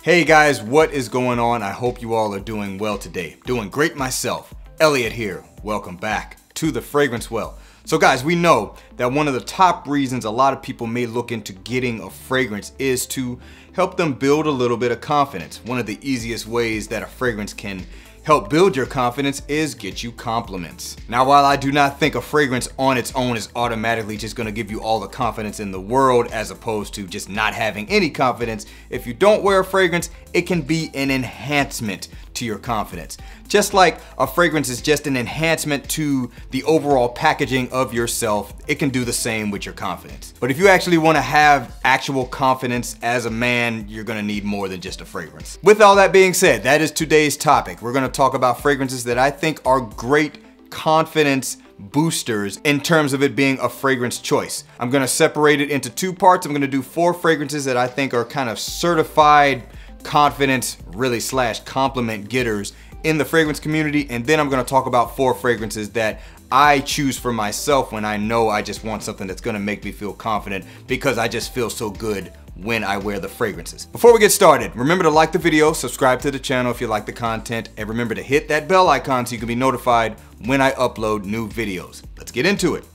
Hey guys, what is going on? I hope you all are doing well today. Doing great myself. Elliot here. Welcome back to The Fragrance Well. So guys, we know that one of the top reasons a lot of people may look into getting a fragrance is to help them build a little bit of confidence. One of the easiest ways that a fragrance can help build your confidence is get you compliments. Now, while I do not think a fragrance on its own is automatically just gonna give you all the confidence in the world as opposed to just not having any confidence, if you don't wear a fragrance, it can be an enhancement to your confidence. Just like a fragrance is just an enhancement to the overall packaging of yourself, it can do the same with your confidence. But if you actually wanna have actual confidence as a man, you're gonna need more than just a fragrance. With all that being said, that is today's topic. We're gonna talk about fragrances that I think are great confidence boosters in terms of it being a fragrance choice. I'm gonna separate it into two parts. I'm gonna do 4 fragrances that I think are kind of certified confidence, really / compliment getters in the fragrance community, and then I'm gonna talk about 4 fragrances that I choose for myself when I know I just want something that's gonna make me feel confident because I just feel so good when I wear the fragrances. Before we get started, remember to like the video, subscribe to the channel if you like the content, and remember to hit that bell icon so you can be notified when I upload new videos. Let's get into it.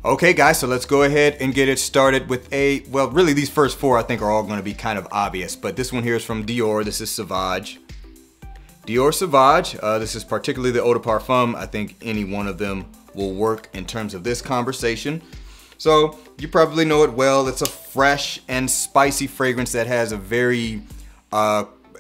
Okay guys, so let's go ahead and get it started with well, really these first 4 I think are all gonna be kind of obvious, but this one here is from Dior. This is Savage. Dior Savage, this is particularly the eau de parfum. I think any one of them will work in terms of this conversation. So you probably know it well. It's a fresh and spicy fragrance that has a very,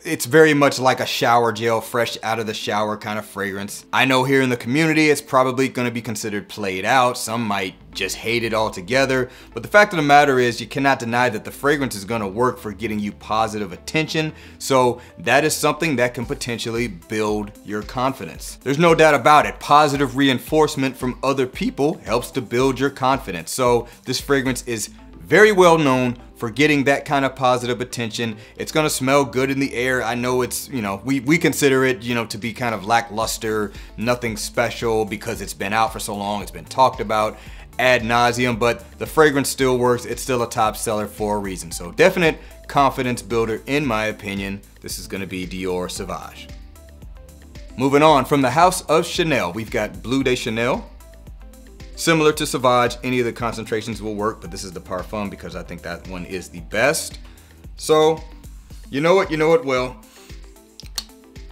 it's very much like a shower gel, fresh out of the shower kind of fragrance. I know here in the community, it's probably gonna be considered played out. Some might just hate it altogether. But the fact of the matter is you cannot deny that the fragrance is gonna work for getting you positive attention. So that is something that can potentially build your confidence. There's no doubt about it. Positive reinforcement from other people helps to build your confidence. So this fragrance is very well known for getting that kind of positive attention. It's gonna smell good in the air. I know it's, you know, we consider it, you know, to be kind of lackluster, nothing special because it's been out for so long, it's been talked about ad nauseum, but the fragrance still works. It's still a top seller for a reason. So definite confidence builder in my opinion. This is gonna be Dior Savage. Moving on, from the house of Chanel, we've got Bleu de Chanel. Similar to Savage, any of the concentrations will work, but this is the parfum because I think that one is the best. So, you know it well.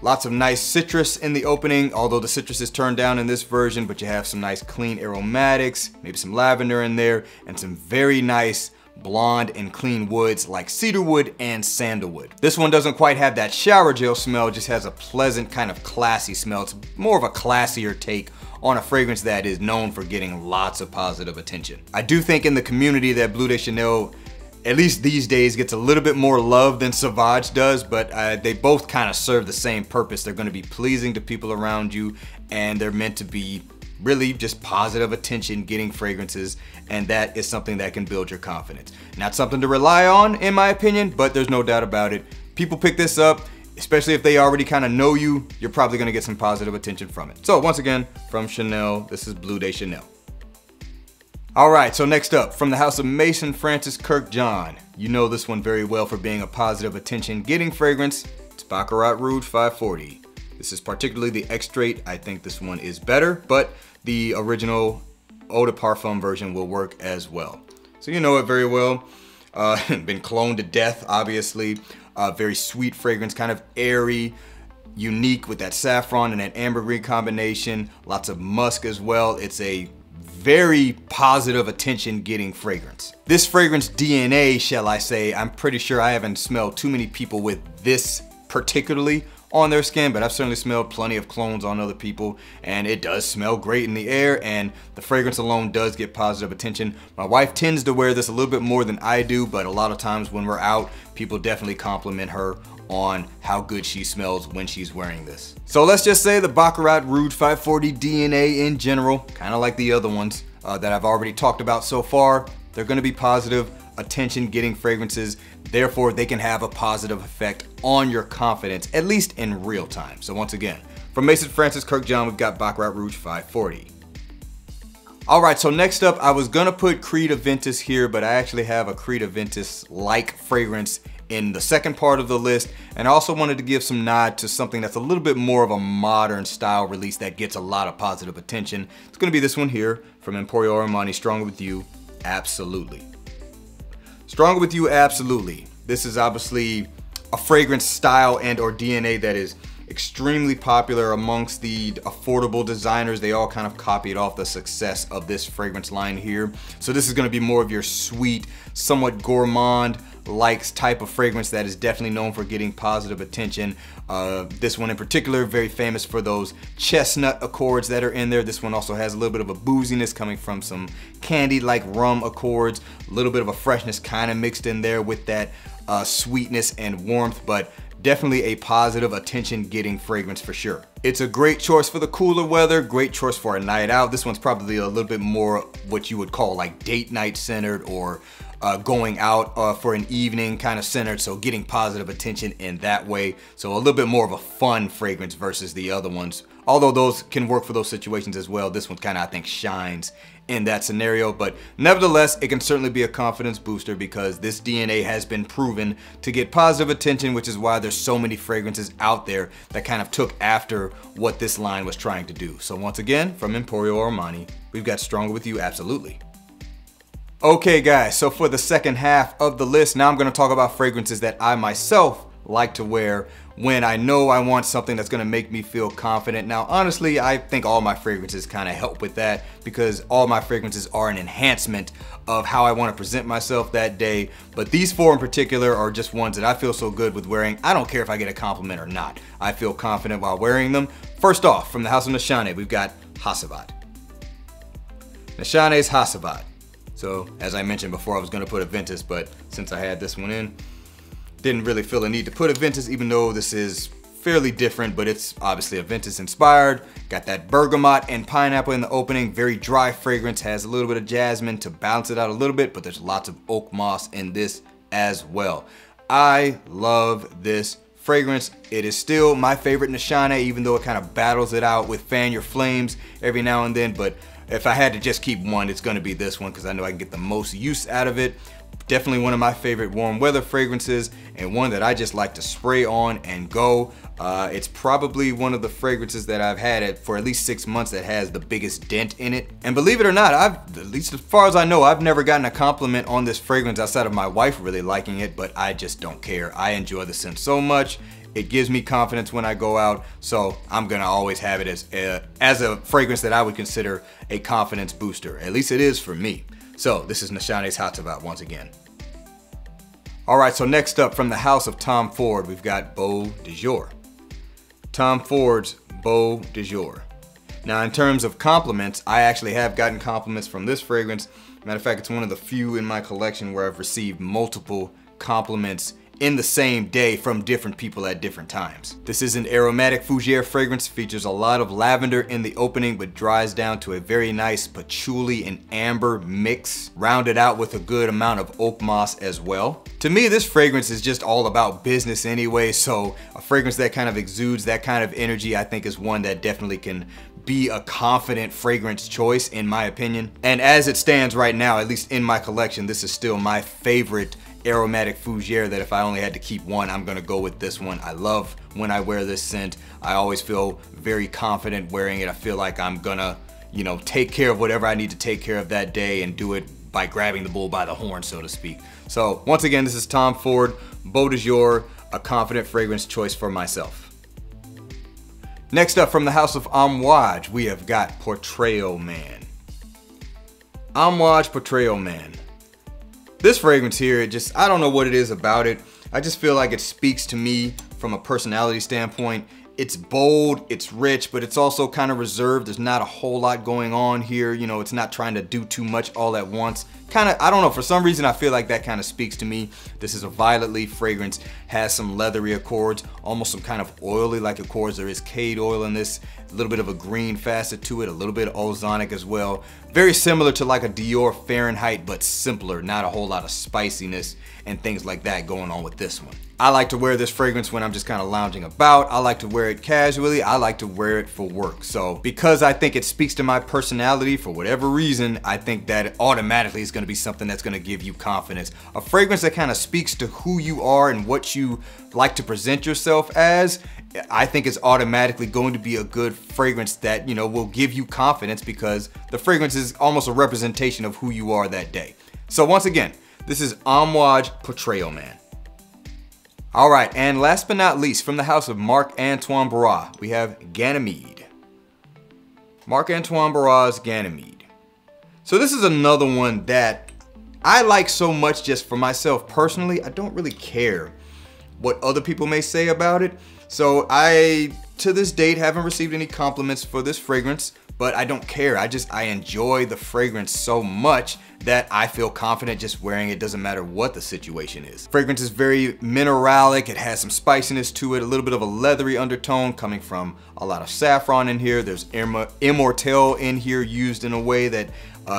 Lots of nice citrus in the opening, although the citrus is turned down in this version, but you have some nice clean aromatics, maybe some lavender in there, and some very nice blonde and clean woods like cedarwood and sandalwood. This one doesn't quite have that shower gel smell, just has a pleasant kind of classy smell. It's more of a classier take on a fragrance that is known for getting lots of positive attention. I do think in the community that Bleu de Chanel, at least these days, gets a little bit more love than Savage does, but they both kind of serve the same purpose. They're gonna be pleasing to people around you, and they're meant to be really just positive attention getting fragrances, and that is something that can build your confidence. Not something to rely on in my opinion, but there's no doubt about it. People pick this up, especially if they already kind of know you, you're probably gonna get some positive attention from it. So once again, from Chanel, this is Bleu de Chanel. All right, so next up, from the house of Maison Francis Kurkdjian. You know this one very well for being a positive attention getting fragrance. It's Baccarat Rouge 540. This is particularly the extrait. I think this one is better, but the original eau de parfum version will work as well. So you know it very well. Been cloned to death, obviously. Very sweet fragrance, kind of airy, unique with that saffron and that ambergris combination. Lots of musk as well. It's a very positive attention getting fragrance. This fragrance DNA, shall I say, I'm pretty sure I haven't smelled too many people with this particularly on their skin, but I've certainly smelled plenty of clones on other people, and it does smell great in the air, and the fragrance alone does get positive attention. My wife tends to wear this a little bit more than I do, but a lot of times when we're out, people definitely compliment her on how good she smells when she's wearing this. So let's just say the Baccarat Rouge 540 DNA in general, kind of like the other ones that I've already talked about so far, they're gonna be positive attention getting fragrances. Therefore, they can have a positive effect on your confidence, at least in real time. So once again, from Maison Francis Kurkdjian, we've got Baccarat Rouge 540. All right, so next up, I was gonna put Creed Aventus here, but I actually have a Creed Aventus-like fragrance in the second part of the list, and I also wanted to give some nod to something that's a little bit more of a modern style release that gets a lot of positive attention. It's gonna be this one here from Emporio Armani, Stronger With You, Absolutely. Stronger With You, Absolutely. This is obviously a fragrance style and or DNA that is extremely popular amongst the affordable designers. They all kind of copied off the success of this fragrance line here. So this is gonna be more of your sweet, somewhat gourmand likes type of fragrance that is definitely known for getting positive attention. This one in particular, very famous for those chestnut accords that are in there. This one also has a little bit of a booziness coming from some candy like rum accords, a little bit of a freshness kind of mixed in there with that sweetness and warmth, but definitely a positive attention getting fragrance for sure. It's a great choice for the cooler weather, great choice for a night out. This one's probably a little bit more what you would call like date night centered, or going out for an evening kind of centered, so getting positive attention in that way. So a little bit more of a fun fragrance versus the other ones. Although those can work for those situations as well, this one kind of, I think, shines in that scenario. But nevertheless, it can certainly be a confidence booster because this DNA has been proven to get positive attention, which is why there's so many fragrances out there that kind of took after what this line was trying to do. So once again, from Emporio Armani, we've got Stronger With You, Absolutely. Okay guys, so for the second half of the list, now I'm gonna talk about fragrances that I myself like to wear when I know I want something that's gonna make me feel confident. Now, honestly, I think all my fragrances kind of help with that because all my fragrances are an enhancement of how I want to present myself that day. But these four in particular are just ones that I feel so good with wearing. I don't care if I get a compliment or not. I feel confident while wearing them. First off, from the house of Nashane, we've got Hassavad. Nashane's Hassavad. So, as I mentioned before, I was gonna put Aventus, but since I had this one in, didn't really feel a need to put Aventus, even though this is fairly different, but it's obviously Aventus inspired. Got that bergamot and pineapple in the opening, very dry fragrance, has a little bit of jasmine to balance it out a little bit, but there's lots of oak moss in this as well. I love this fragrance. It is still my favorite Nashane, even though it kind of battles it out with Fan Your Flames every now and then, but if I had to just keep one, it's gonna be this one because I know I can get the most use out of it. Definitely one of my favorite warm weather fragrances and one that I just like to spray on and go. It's probably one of the fragrances that I've had it for at least 6 months that has the biggest dent in it. And believe it or not, at least as far as I know, I've never gotten a compliment on this fragrance outside of my wife really liking it, but I just don't care. I enjoy the scent so much. It gives me confidence when I go out, so I'm gonna always have it as a fragrance that I would consider a confidence booster. At least it is for me. So this is Nashane's Hassavad once again. All right, so next up from the house of Tom Ford, we've got Beau Du Jour. Tom Ford's Beau Du Jour. Now in terms of compliments, I actually have gotten compliments from this fragrance. Matter of fact, it's one of the few in my collection where I've received multiple compliments in the same day from different people at different times. This is an aromatic fougere fragrance, features a lot of lavender in the opening but dries down to a very nice patchouli and amber mix, rounded out with a good amount of oak moss as well. To me, this fragrance is just all about business anyway, so a fragrance that kind of exudes that kind of energy I think is one that definitely can be a confident fragrance choice in my opinion. And as it stands right now, at least in my collection, this is still my favorite aromatic fougere that if I only had to keep one, I'm gonna go with this one. I love when I wear this scent. I always feel very confident wearing it. I feel like I'm gonna, take care of whatever I need to take care of that day and do it by grabbing the bull by the horn, so to speak. So once again, this is Tom Ford, Beau Du Jour, a confident fragrance choice for myself. Next up from the house of Amouage, we have got Portrayal Man. Amouage Portrayal Man. This fragrance here, I don't know what it is about it. I just feel like it speaks to me from a personality standpoint. It's bold, it's rich, but it's also kind of reserved. There's not a whole lot going on here. It's not trying to do too much all at once. I don't know, for some reason I feel like that kind of speaks to me. This is a violet leaf fragrance, has some leathery accords, almost some kind of oily like accords. There is cade oil in this, a little bit of a green facet to it, a little bit of ozonic as well. Very similar to like a Dior Fahrenheit, but simpler, not a whole lot of spiciness and things like that going on with this one. I like to wear this fragrance when I'm just kind of lounging about. I like to wear it casually. I like to wear it for work. So because I think it speaks to my personality for whatever reason, I think that it automatically is going to be something that's going to give you confidence. A fragrance that kind of speaks to who you are and what you like to present yourself as, I think is automatically going to be a good fragrance that, you know, will give you confidence because the fragrance is almost a representation of who you are that day. So once again, this is Amouage Portrayal Man. All right, and last but not least, from the house of Marc-Antoine Barras, we have Ganymede. Marc-Antoine Barras' Ganymede. So this is another one that I like so much just for myself personally. I don't really care what other people may say about it. So I, to this date, haven't received any compliments for this fragrance, but I don't care. I enjoy the fragrance so much that I feel confident just wearing it. Doesn't matter what the situation is. Fragrance is very mineralic. It has some spiciness to it, a little bit of a leathery undertone coming from a lot of saffron in here. There's immortelle in here used in a way that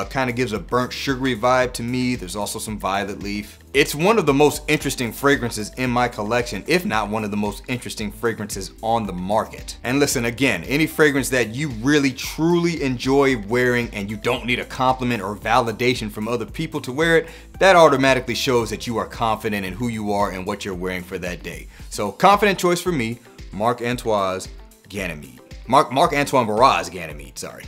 kind of gives a burnt sugary vibe to me. There's also some violet leaf. It's one of the most interesting fragrances in my collection, if not one of the most interesting fragrances on the market. And listen, again, any fragrance that you really truly enjoy wearing and you don't need a compliment or validation from other people to wear it, that automatically shows that you are confident in who you are and what you're wearing for that day. So confident choice for me, Marc-Antoine's Ganymede. Marc-Antoine Barras' Ganymede, sorry.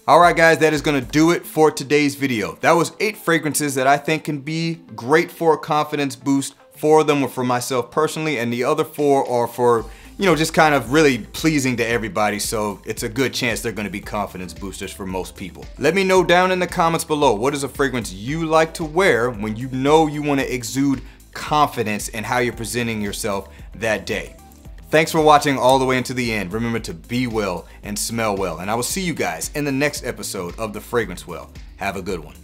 Alright guys, that is going to do it for today's video. That was 8 fragrances that I think can be great for a confidence boost. 4 of them were for myself personally, and the other 4 are for, you know, just kind of really pleasing to everybody, so it's a good chance they're going to be confidence boosters for most people. Let me know down in the comments below, what is a fragrance you like to wear when you know you want to exude confidence in how you're presenting yourself that day. Thanks for watching all the way into the end. Remember to be well and smell well. And I will see you guys in the next episode of The Fragrance Well. Have a good one.